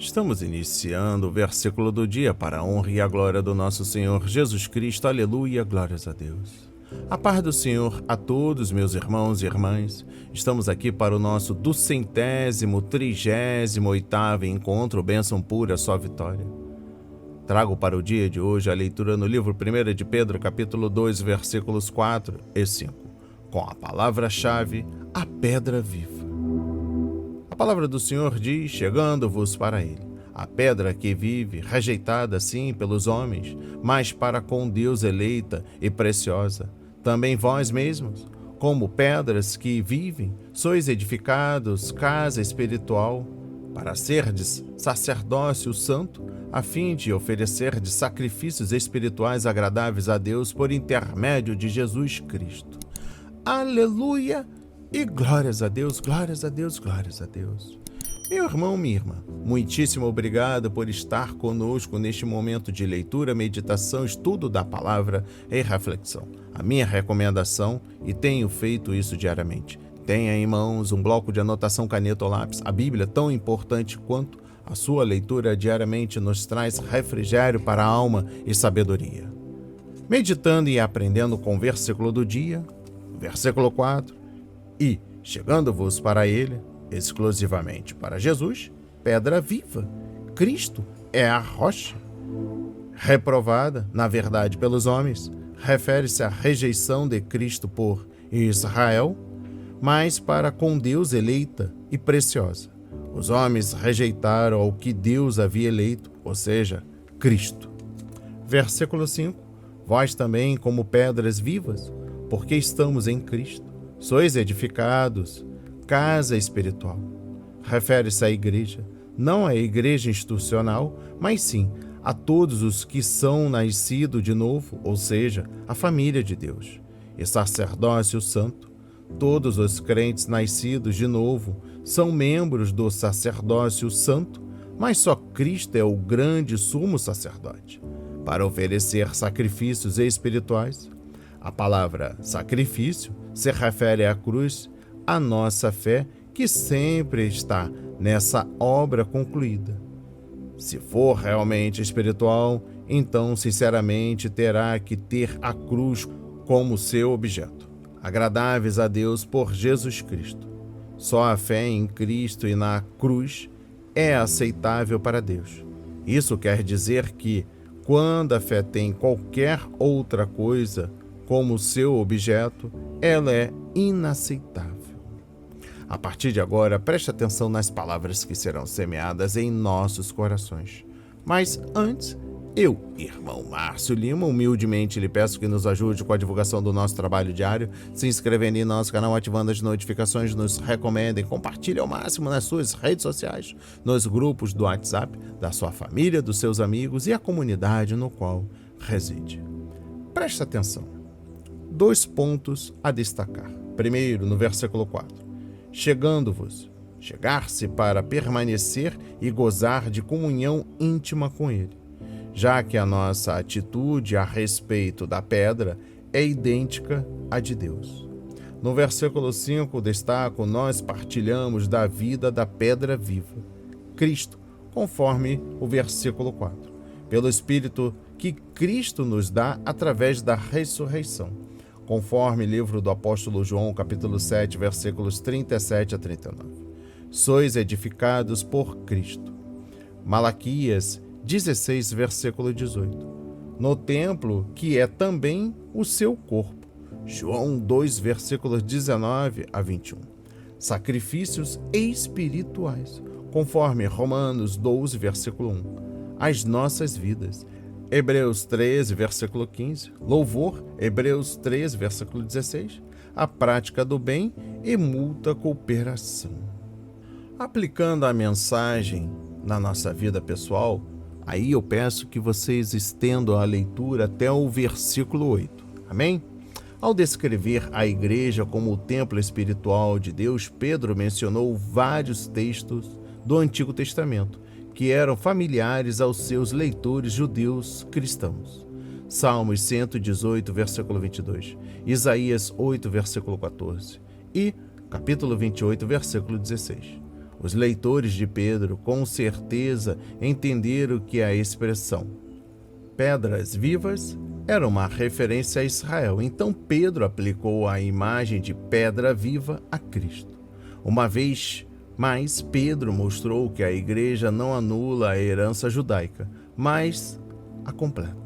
Estamos iniciando o versículo do dia para a honra e a glória do nosso Senhor Jesus Cristo. Aleluia, glórias a Deus. A paz do Senhor a todos, meus irmãos e irmãs. Estamos aqui para o nosso 238º encontro Bênção Pura, Só Vitória. Trago para o dia de hoje a leitura no livro 1 de Pedro, capítulo 2, versículos 4 e 5, com a palavra-chave, a pedra viva. A palavra do Senhor diz, chegando-vos para ele, a pedra que vive, rejeitada sim pelos homens, mas para com Deus eleita e preciosa. Também vós mesmos, como pedras que vivem, sois edificados casa espiritual, para serdes sacerdócio santo, a fim de oferecerdes sacrifícios espirituais agradáveis a Deus por intermédio de Jesus Cristo. Aleluia! E glórias a Deus, glórias a Deus, glórias a Deus. Meu irmão, minha irmã, muitíssimo obrigado por estar conosco neste momento de leitura, meditação, estudo da palavra e reflexão. A minha recomendação, e tenho feito isso diariamente, tenha em mãos um bloco de anotação, caneta ou lápis. A Bíblia, tão importante quanto a sua leitura diariamente, nos traz refrigério para a alma e sabedoria. Meditando e aprendendo com o versículo do dia, versículo 4, e, chegando-vos para ele, exclusivamente para Jesus, pedra viva. Cristo é a rocha. Reprovada, na verdade, pelos homens, refere-se à rejeição de Cristo por Israel, mas para com Deus eleita e preciosa. Os homens rejeitaram o que Deus havia eleito, ou seja, Cristo. Versículo 5. Vós também, como pedras vivas, porque estamos em Cristo, sois edificados, casa espiritual. Refere-se à igreja, não à igreja institucional, mas sim a todos os que são nascidos de novo, ou seja, a família de Deus. E sacerdócio santo, todos os crentes nascidos de novo são membros do sacerdócio santo, mas só Cristo é o grande sumo sacerdote, para oferecer sacrifícios espirituais. A palavra sacrifício se refere à cruz, à nossa fé, que sempre está nessa obra concluída. Se for realmente espiritual, então sinceramente terá que ter a cruz como seu objeto, agradáveis a Deus por Jesus Cristo. Só a fé em Cristo e na cruz é aceitável para Deus. Isso quer dizer que, quando a fé tem qualquer outra coisa como seu objeto, ela é inaceitável. A partir de agora, preste atenção nas palavras que serão semeadas em nossos corações. Mas antes, eu, irmão Márcio Lima, humildemente lhe peço que nos ajude com a divulgação do nosso trabalho diário, se inscrevendo em nosso canal, ativando as notificações, nos recomendem, compartilhe ao máximo nas suas redes sociais, nos grupos do WhatsApp, da sua família, dos seus amigos e a comunidade no qual reside. Preste atenção. 2 pontos a destacar. Primeiro, no versículo 4. Chegando-vos, chegar-se para permanecer e gozar de comunhão íntima com ele, já que a nossa atitude a respeito da pedra é idêntica à de Deus. No versículo 5, destaco, nós partilhamos da vida da pedra viva, Cristo, conforme o versículo 4, pelo Espírito que Cristo nos dá através da ressurreição, conforme livro do apóstolo João, capítulo 7, versículos 37 a 39. Sois edificados por Cristo. Malaquias 16, versículo 18. No templo, que é também o seu corpo. João 2, versículos 19 a 21. Sacrifícios espirituais, conforme Romanos 12, versículo 1. As nossas vidas. Hebreus 13, versículo 15, louvor, Hebreus 13, versículo 16, a prática do bem e mútua cooperação. Aplicando a mensagem na nossa vida pessoal, aí eu peço que vocês estendam a leitura até o versículo 8, amém? Ao descrever a igreja como o templo espiritual de Deus, Pedro mencionou vários textos do Antigo Testamento, que eram familiares aos seus leitores judeus cristãos. Salmos 118, versículo 22, Isaías 8, versículo 14 e capítulo 28, versículo 16. Os leitores de Pedro com certeza entenderam que a expressão pedras vivas era uma referência a Israel. Então Pedro aplicou a imagem de pedra viva a Cristo. Uma vez mais, Pedro mostrou que a igreja não anula a herança judaica, mas a completa.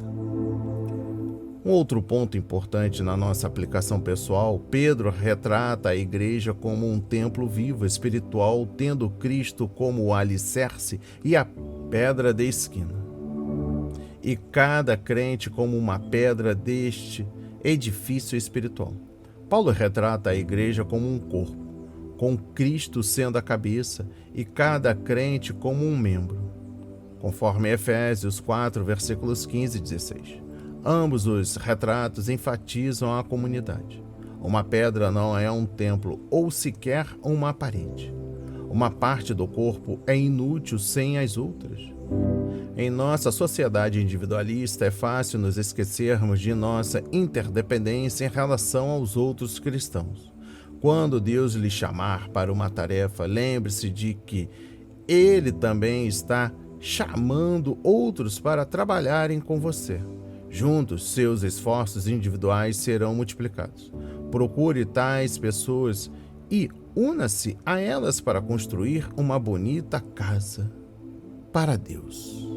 Um outro ponto importante na nossa aplicação pessoal, Pedro retrata a igreja como um templo vivo espiritual, tendo Cristo como o alicerce e a pedra de esquina. E cada crente como uma pedra deste edifício espiritual. Paulo retrata a igreja como um corpo, com Cristo sendo a cabeça e cada crente como um membro, conforme Efésios 4, versículos 15 e 16. Ambos os retratos enfatizam a comunidade. Uma pedra não é um templo ou sequer uma parede. Uma parte do corpo é inútil sem as outras. Em nossa sociedade individualista, é fácil nos esquecermos de nossa interdependência em relação aos outros cristãos. Quando Deus lhe chamar para uma tarefa, lembre-se de que Ele também está chamando outros para trabalharem com você. Juntos, seus esforços individuais serão multiplicados. Procure tais pessoas e una-se a elas para construir uma bonita casa para Deus.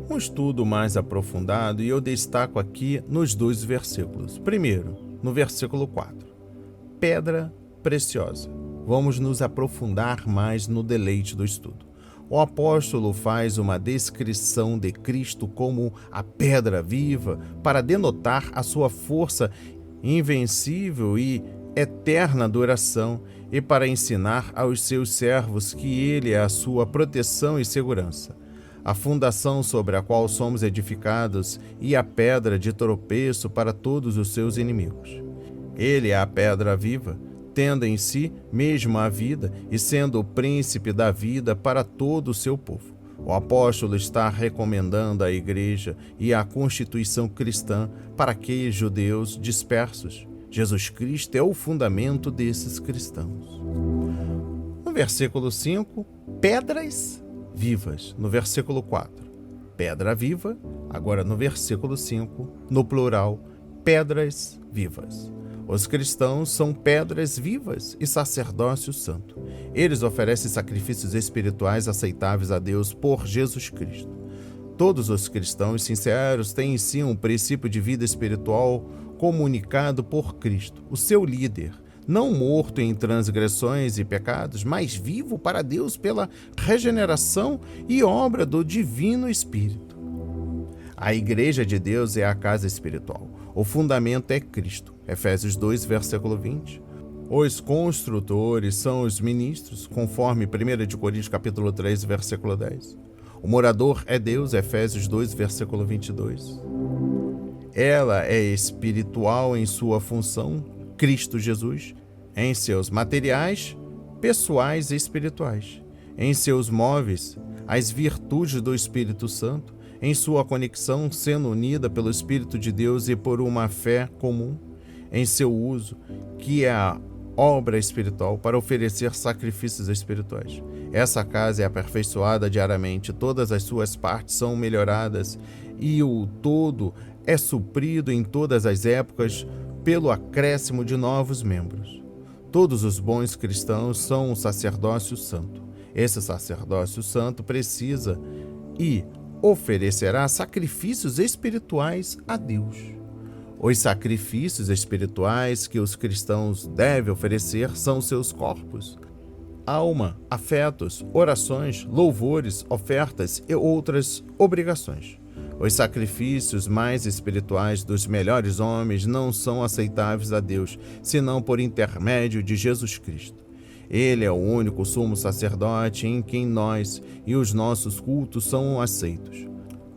Um estudo mais aprofundado e eu destaco aqui nos 2 versículos. Primeiro, no versículo 4. Pedra preciosa. Vamos nos aprofundar mais no deleite do estudo. O apóstolo faz uma descrição de Cristo como a pedra viva para denotar a sua força invencível e eterna duração e para ensinar aos seus servos que ele é a sua proteção e segurança, a fundação sobre a qual somos edificados e a pedra de tropeço para todos os seus inimigos. Ele é a pedra viva, tendo em si mesmo a vida e sendo o príncipe da vida para todo o seu povo. O apóstolo está recomendando à igreja e à constituição cristã para aqueles judeus dispersos. Jesus Cristo é o fundamento desses cristãos. No versículo 5, pedras vivas. No versículo 4, pedra viva. Agora no versículo 5, no plural, pedras vivas. Os cristãos são pedras vivas e sacerdócio santo. Eles oferecem sacrifícios espirituais aceitáveis a Deus por Jesus Cristo. Todos os cristãos sinceros têm em si um princípio de vida espiritual comunicado por Cristo, o seu líder, não morto em transgressões e pecados, mas vivo para Deus pela regeneração e obra do Divino Espírito. A igreja de Deus é a casa espiritual. O fundamento é Cristo. Efésios 2, versículo 20. Os construtores são os ministros, conforme 1 Coríntios capítulo 3, versículo 10. O morador é Deus, Efésios 2, versículo 22. Ela é espiritual em sua função, Cristo Jesus, em seus materiais, pessoais e espirituais, em seus móveis, as virtudes do Espírito Santo, em sua conexão sendo unida pelo Espírito de Deus e por uma fé comum, em seu uso, que é a obra espiritual para oferecer sacrifícios espirituais. Essa casa é aperfeiçoada diariamente, todas as suas partes são melhoradas e o todo é suprido em todas as épocas pelo acréscimo de novos membros. Todos os bons cristãos são um sacerdócio santo. Esse sacerdócio santo precisa e oferecerá sacrifícios espirituais a Deus. Os sacrifícios espirituais que os cristãos devem oferecer são seus corpos, alma, afetos, orações, louvores, ofertas e outras obrigações. Os sacrifícios mais espirituais dos melhores homens não são aceitáveis a Deus, senão por intermédio de Jesus Cristo. Ele é o único sumo sacerdote em quem nós e os nossos cultos são aceitos.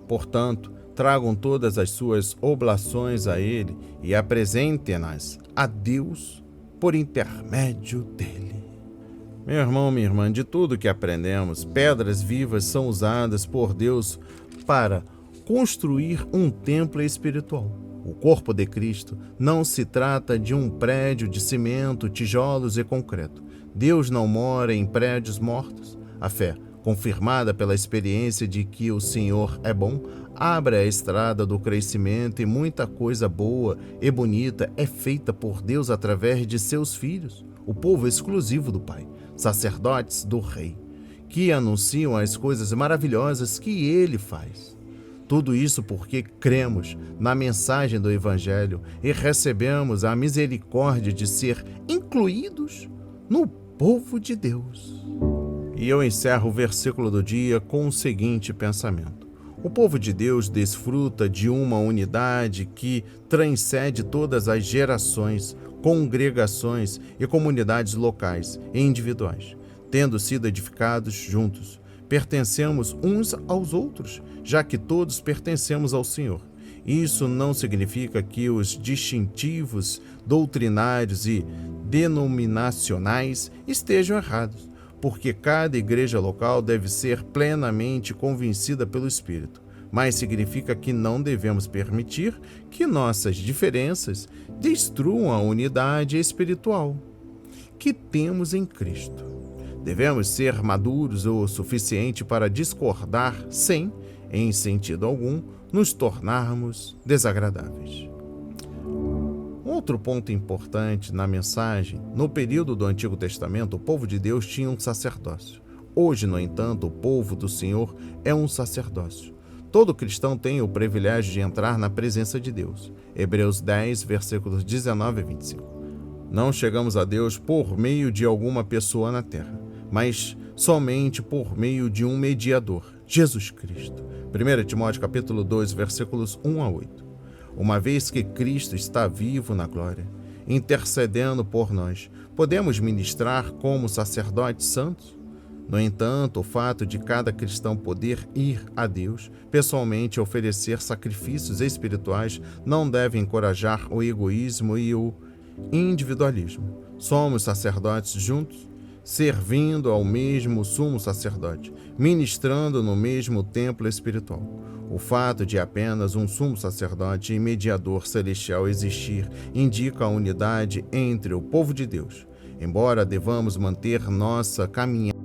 Portanto, tragam todas as suas oblações a Ele e apresentem-nas a Deus por intermédio dele. Meu irmão, minha irmã, de tudo que aprendemos, pedras vivas são usadas por Deus para construir um templo espiritual. O corpo de Cristo não se trata de um prédio de cimento, tijolos e concreto. Deus não mora em prédios mortos. A fé, confirmada pela experiência de que o Senhor é bom, abre a estrada do crescimento e muita coisa boa e bonita é feita por Deus através de seus filhos, o povo exclusivo do Pai, sacerdotes do Rei, que anunciam as coisas maravilhosas que Ele faz. Tudo isso porque cremos na mensagem do Evangelho e recebemos a misericórdia de ser incluídos no povo de Deus. E eu encerro o versículo do dia com o seguinte pensamento: o povo de Deus desfruta de uma unidade que transcende todas as gerações, congregações e comunidades locais e individuais, tendo sido edificados juntos. Pertencemos uns aos outros, já que todos pertencemos ao Senhor. Isso não significa que os distintivos doutrinários e denominacionais estejam errados, porque cada igreja local deve ser plenamente convencida pelo Espírito, mas significa que não devemos permitir que nossas diferenças destruam a unidade espiritual que temos em Cristo. Devemos ser maduros o suficiente para discordar sem, em sentido algum, nos tornarmos desagradáveis. Outro ponto importante na mensagem: no período do Antigo Testamento, o povo de Deus tinha um sacerdócio. Hoje, no entanto, o povo do Senhor é um sacerdócio. Todo cristão tem o privilégio de entrar na presença de Deus. Hebreus 10, versículos 19 e 25. Não chegamos a Deus por meio de alguma pessoa na terra, mas somente por meio de um mediador, Jesus Cristo. 1 Timóteo capítulo 2, versículos 1 a 8. Uma vez que Cristo está vivo na glória, intercedendo por nós, podemos ministrar como sacerdotes santos? No entanto, o fato de cada cristão poder ir a Deus pessoalmente oferecer sacrifícios espirituais não deve encorajar o egoísmo e o individualismo. Somos sacerdotes juntos, servindo ao mesmo sumo sacerdote, ministrando no mesmo templo espiritual. O fato de apenas um sumo sacerdote e mediador celestial existir indica a unidade entre o povo de Deus. Embora devamos manter nossa caminhada